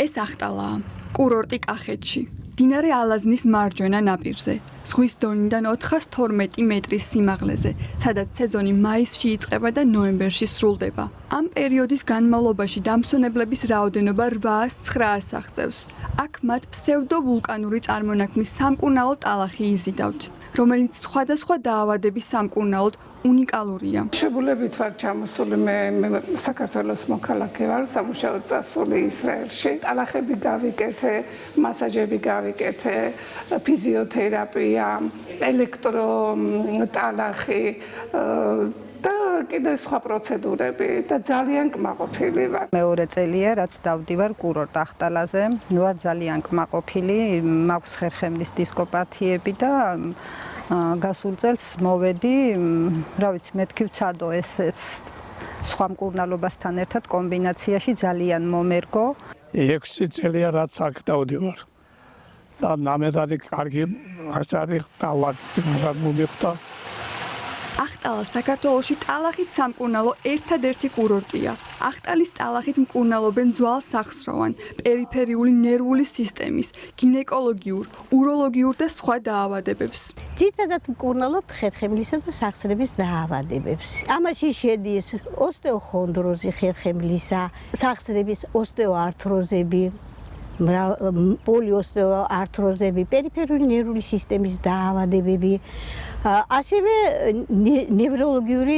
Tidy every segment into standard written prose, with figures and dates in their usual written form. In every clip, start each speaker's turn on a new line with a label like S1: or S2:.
S1: ეს ახტალაა, კურორტი კახეთში, მდინარე ალაზნის მარჯვენა ნაპირზე, ზღვის დონიდან 412 მეტრის სიმაღლეზე, სადაც სეზონი მაისში იწყება და ნოემბერში სრულდება. ამ პერიოდის განმავლობაში დამსვენებლების რაოდენობა 800-900 აღწევს. აქ მათ ფსევდოვულკანური წარმონაქმნის სამკურნალო ტალახი იზიდავთ, რომელიც სხვადასხვა დაავადების სამკურნალოდ უნიკალურია.
S2: შეგულებით ვარ ჩამოსული მე საქართველოს მოქალაქე ვარ, სამუშაოდ წასული ისრაელში. ტალახები გავიკეთე, მასაჟები გავიკეთე, ფიზიოთერაპია, ელექტროტალახი და კიდე სხვა პროცედურები და ძალიან კმაყოფილი ვარ.
S3: მეორე წელია, რაც დავდივარ კურორტ ახტალაზე. ვარ ძალიან კმაყოფილი, მაქვს ხერხემლის დისკოპათიები და გასულ წელს მოვედი, რა ვიცი, მეთქი ვცადო ესეც სხვა მკურნალობასთან ერთად კომბინაციაში ძალიან მომერგო.
S4: 6 წელია რაც აქ დავდივარ. და ნამედარი კარგი არც არის გამომიხდა.
S1: ახტალა საქართველოში ტალახით სამკურნალო ერთადერთი კურორტია. ახტალის ტალახით მკურნალობენ ძველ სახსროვან, პერიფერიული ნერვული სისტემის, გინეკოლოგიურ, უროლოგიურ და სხვა დაავადებებს.
S5: ძირითადად მკურნალობთ ხერხემლისა და სახსრების დაავადებებს. ამაში შედის ოსტეოხონდროზი ხერხემლისა, სახსრების ოსტეოართროზები, პოლიოსტეოართროზები, პერიფერიული ნერვული სისტემის დაავადებები, ასევე ნევროლოგიური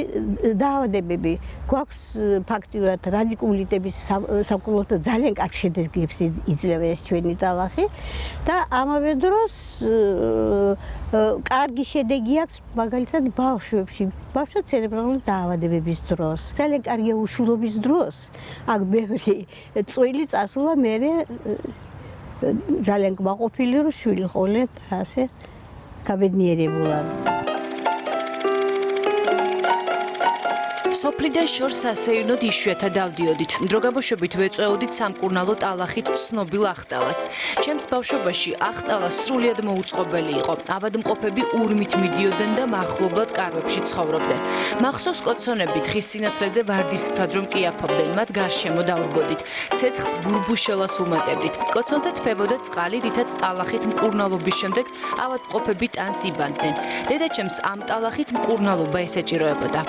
S5: დაავადებები. გვაქვს ფაქტიურად რადიკულიტების სამკურნალო ძალიან კარგ შედეგებს იძლევა ეს ჩვენი ტალახი და ამავე დროს კარგი შედეგი აქვს მაგალითად ბავშვებში, ბავშვთა ცერებრალური დაავადებების დროს. ძალიან კარგია უშვილობის დროს. აქ ბევრი წვილი წასულა მერე ძალიან კმაყოფილი რომ შვილი ხოლე და ასე გაბედნიერებულად.
S6: სოფლიდან შორს ასეირნოდ იშვიათად დავდიოდით. დროგაბოშვებით ვეწვეოდით სამკურნალო ტალახით ცნობილ ახტალას. ჩემს ბავშვობაში ახტალა სრულიად მოუწყობელი იყო. ავადმყოფები ურმით მიდიოდნენ და მახლობლად კარვებში ცხოვრობდნენ. მახსოვს კოცონები დღის სინათლეზე ვარდისფრად რომ კიაფობდნენ, მათ გარშემო დავრბოდით. ცეცხლს ბურბუშელას უმატებდით. კოცონზე თფებოდა წყალი, რითაც ტალახით მკურნალობის შემდეგ ავადმყოფები ტანს იბანდნენ. დედაჩემს ამ ტალახით მკურნალობა ესეჭიროებოდა.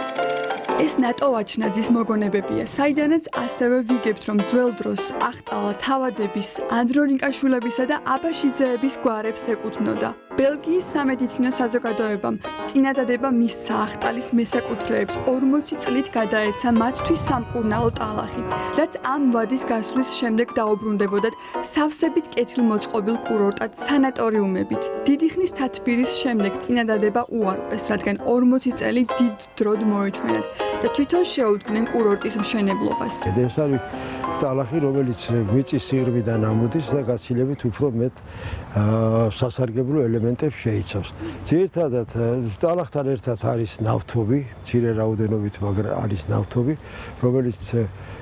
S1: ეს ნატო ვაჩნაძის მოგონებებია, საიდანაც ასევე ვიგებთ, რომ ძველ დროს ახტალა თავადების, ანდრონიკაშვილებისა და აბაშიძეების გვარებს ეკუთვნოდა. ბელგიის სამედიცინო საზოგადოებამ წინადადება მისცა ახტალის მესაკუთრეებს 40 წლით გადაეცა მათთვის სამკურნალო ტალახი, რაც ამ ვადის გასვლის შემდეგ დაუბრუნდებოდათ სავსებით კეთილმოწყობილ კურორტად სანატორიუმებით. დიდი ხნის თათბირის შემდეგ წინადადება უარყვეს, რადგან 40 წელი დიდ დროდ მოეჩვენათ და თვითონ შეუდგნენ კურორტის მშენებლობას.
S7: ეს არის ტალახი, რომელიც მიწის სიღრმიდან ამოდის და გაცილებით უფრო მეტ სასარგებლო ელემენტებს შეიცავს. ძირითადად ტალახთან ერთად არის ნავთობი, მცირე რაოდენობით, მაგრამ არის ნავთობი, რომელიც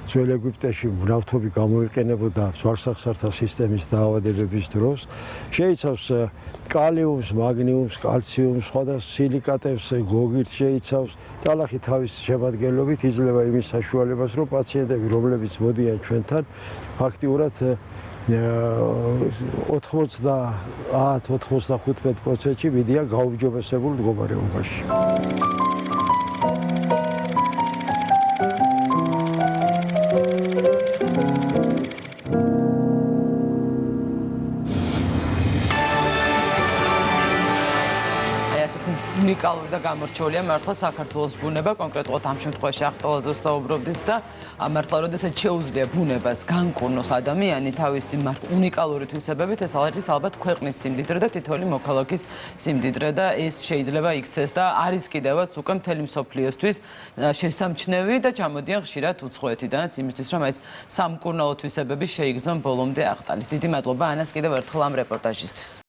S7: ძველ ეგვიპტეში ნავთობი გამოიყენებოდა ძვალსახსართა სისტემის დაავადებების დროს. შეიცავს კალიუმს, მაგნიუმს, კალციუმს, სხვადასხვა სილიკატებს, გოგირდს შეიცავს. ტალახი თავის შემადგენლობით იძლევა იმის საშუალებას, რომ პაციენტები, რომლებიც მოდიან ჩვენთან, ფაქტიურად 90-95%-ში მიდიან გაუმჯობესებულ მდგომარეობაში.
S8: უნიკალური და გამორჩეულია მართლაც საქართველოს ბუნება, კონკრეტულად ამ შემთხვევაში ახტალაზე ვსაუბრობდით და მართლა როდესაც შეუძლია ბუნებას განკურნოს ადამიანი თავისი უნიკალური თვისებებით, ეს არის ალბათ ქვეყნის სიმდიდრე და თითოეული მოქალაქის სიმდიდრე და ეს შეიძლება იქცეს და არის კიდევაც უკვე მთელი მსოფლიოსთვის შესამჩნევი და ჩამოდიან ხშირად უცხოეთიდანაც იმისთვის, რომ ეს სამკურნალო თვისებები შეიგრძნონ ბოლომდე ახტალის. დიდი მადლობა ანას კიდევ ერთხელ ამ რეპორტაჟისთვის.